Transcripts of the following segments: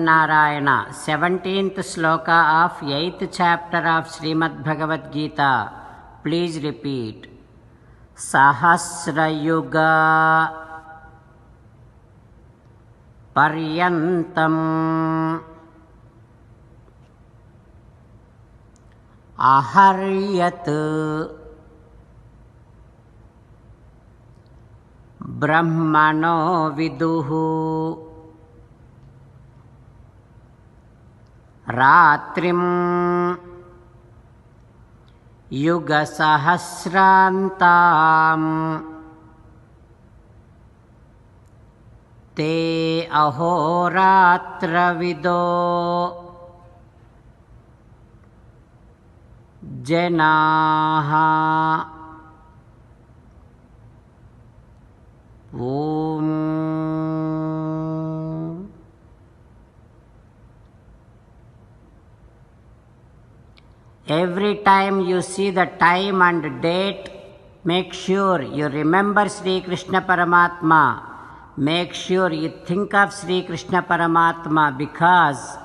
Narayana, 17th sloka of 8th chapter of Srimad Bhagavad Gita. Please repeat. Sahasrayuga Paryantam Aharyat Brahmano Viduhu Ratrim Yuga Sahasrantam Te Ahoratra Vido Janaha Om. Every time you see the time and date, make sure you remember Sri Krishna Paramatma. Make sure you think of Sri Krishna Paramatma, because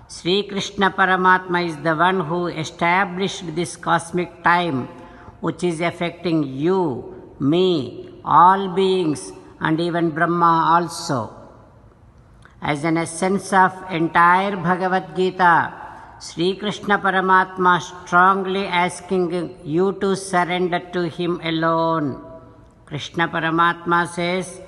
Sri Krishna Paramatma is the one who established this cosmic time, which is affecting you, me, all beings, and even Brahma also. As an essence of entire Bhagavad Gita, Sri Krishna Paramatma strongly asking you to surrender to him alone. Krishna Paramatma says,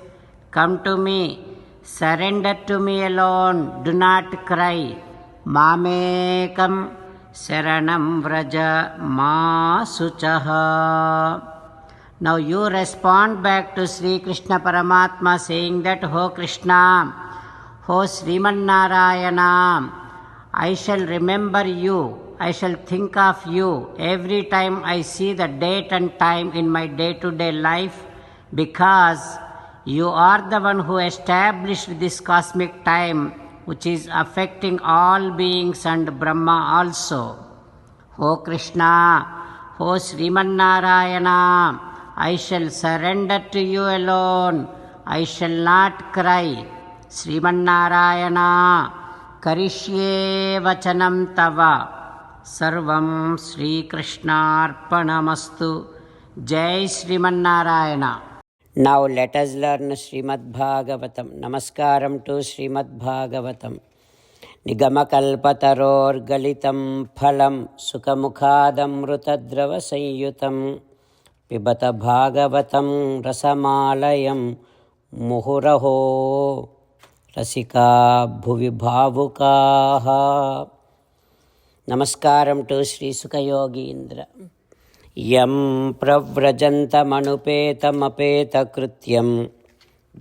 "Come to me, surrender to me alone, do not cry. Mamekam Saranam Vraja Ma Suchaha." Now you respond back to Sri Krishna Paramatma saying that, "Ho Krishna, Ho Sriman Narayana, I shall remember you, I shall think of you every time I see the date and time in my day-to-day life, because you are the one who established this cosmic time, which is affecting all beings and Brahma also. O Krishna, O Sriman Narayana, I shall surrender to you alone, I shall not cry. Sriman Narayana, Karishye Vachanam Tava. Sarvam Sri Krishnarpanamastu. Jai Sriman Narayana. Now let us learn Srimad Bhagavatam. Namaskaram to Srimad Bhagavatam. Nigamakalpataror galitam phalam sukamukhadamrutadrava sanyutam pibata bhagavatam rasamalayam muhuraho rasika bhuvi bhavukaha. Namaskaram to Sri Sukayogindra. Yam pravrajantamapeta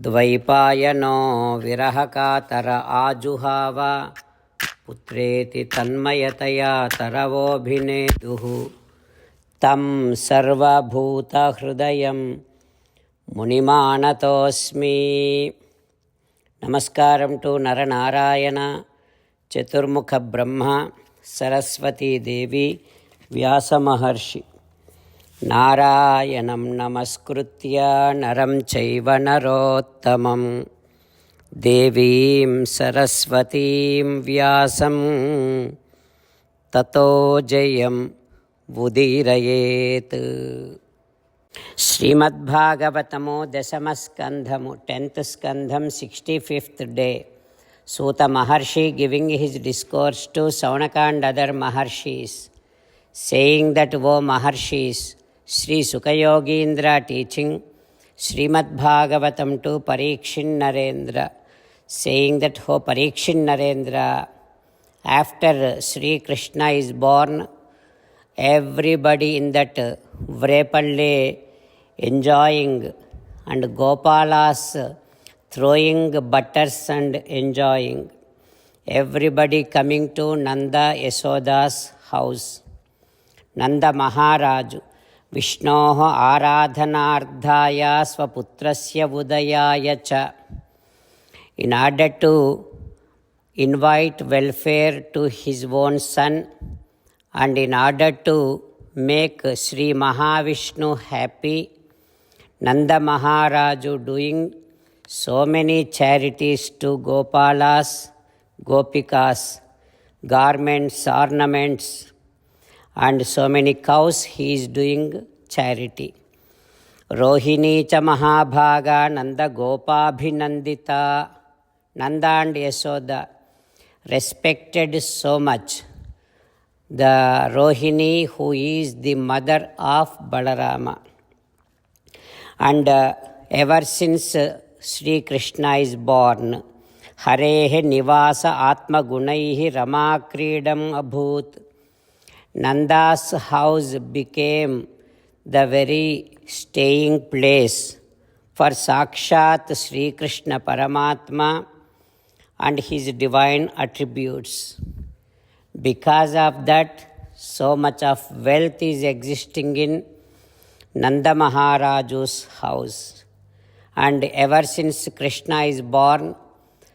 dvaipayano virahakatara ajuhava putreti tanmayataya taravobhineduhu tam sarvabhuta hrudayam munimanatosmi. Namaskaram to Naranarayana, Chaturmukha Brahma, Saraswati Devi, Vyasa Maharshi. Narayanam namaskritya naram chaiva narottamam devim saraswatim vyasam tato jayam vudirayet. Srimad Bhagavatamo Dasamaskandhamu, 10th Skandham, 65th day. Suta Maharshi giving his discourse to Saunaka and other Maharshis, saying that, "O Maharshis," Sri Sukayogindra teaching Srimad Bhagavatam to Parikshin Narendra, saying that, "O Parikshin Narendra, after Sri Krishna is born, everybody in that Vrepalle enjoying, and Gopalas throwing butters and enjoying. Everybody coming to Nanda Yasoda's house. Nanda Maharaju Vishnoho Aradhanardhaya Swaputrasya Udayaya cha, in order to invite welfare to his own son, and in order to make Sri Mahavishnu happy, Nanda Maharaju doing so many charities to Gopalas, gopikas, garments, ornaments, and so many cows. He is doing charity. Rohini cha Mahabhaga Nanda Gopabhinandita. Nanda and Yasoda respected so much the Rohini, who is the mother of Balarama. And ever since Sri Krishna is born, Harehe Nivasa Atma Gunaihi Rama Kridam Abhut. Nanda's house became the very staying place for Sakshat Sri Krishna Paramatma and his divine attributes. Because of that, so much of wealth is existing in Nanda Maharaju's house. And ever since Krishna is born,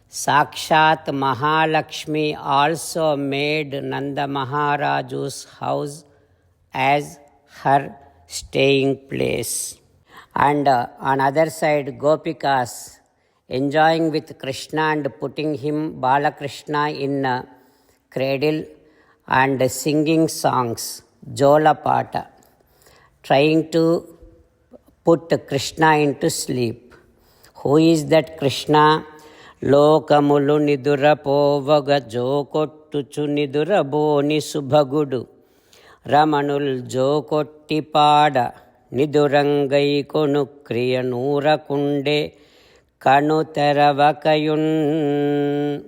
Sakshat Mahalakshmi also made Nanda Maharaju's house as her staying place. And on other side, Gopikas enjoying with Krishna and putting him, Balakrishna, in a cradle and singing songs, Jola Pata, trying to put Krishna into sleep. Who is that Krishna? Lokamulu nidurapovaga jokottuchu niduraboni subhagudu Ramanul jokotti pada nidurangai konukriya nurakunde kanuteravakayun.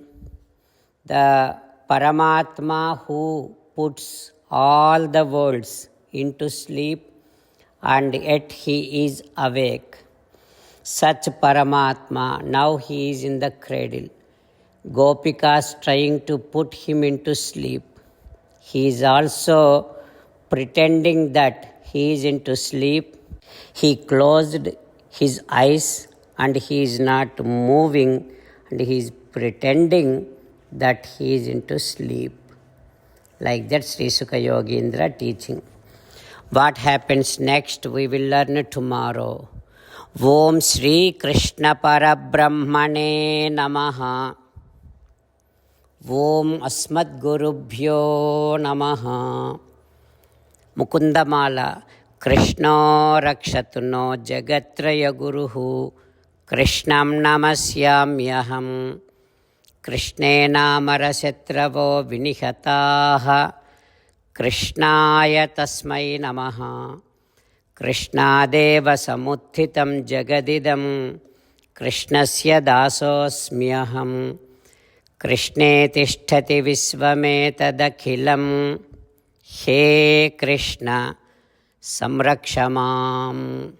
The Paramatma who puts all the worlds into sleep and yet he is awake. Such Paramatma, now he is in the cradle. Gopikas trying to put him into sleep. He is also pretending that he is into sleep. He closed his eyes and he is not moving and he is pretending that he is into sleep. Like that Sri Sukha Yogindra teaching. What happens next we will learn tomorrow. Om Sri Krishna Parabrahmane Namaha. Om Asmad Gurubhyo Namaha. Mukundamala. Krishna Rakshatuno Jagatraya Guruhu. Krishnam Namasyamyaham. Krishnena Marasetravo Vinihataha. Krishnaya Tasmai Namaha. Krishnadeva Samuthitam Jagadidam. Krishnasya Dasosmyaham. Krishne Tishtati Visvametadakhilam. He Krishna Samrakshamam.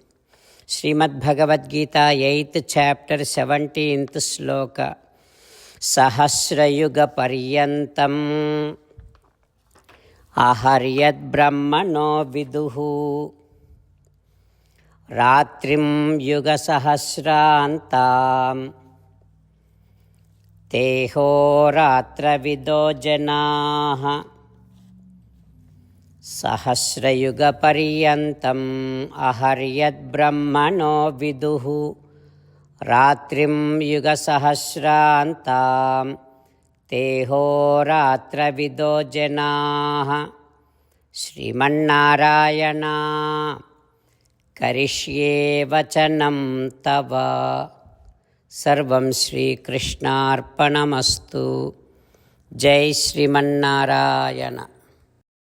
Srimad Bhagavad Gita, 8th chapter, 17th sloka. Sahasrayuga Paryantam Aharyad Brahmano Viduhu Ratrim Yuga Sahasrantam Teho Ratra Vido Janaha. Sahasrayuga Paryantam Aharyad Brahmano Viduhu Ratrim Yuga Sahasrantam Teho Ratra Vido Janaha. Srimannarayana Karishye Vachanam Tava. Sarvam Sri Krishnarpanamastu. Jai Srimannarayana.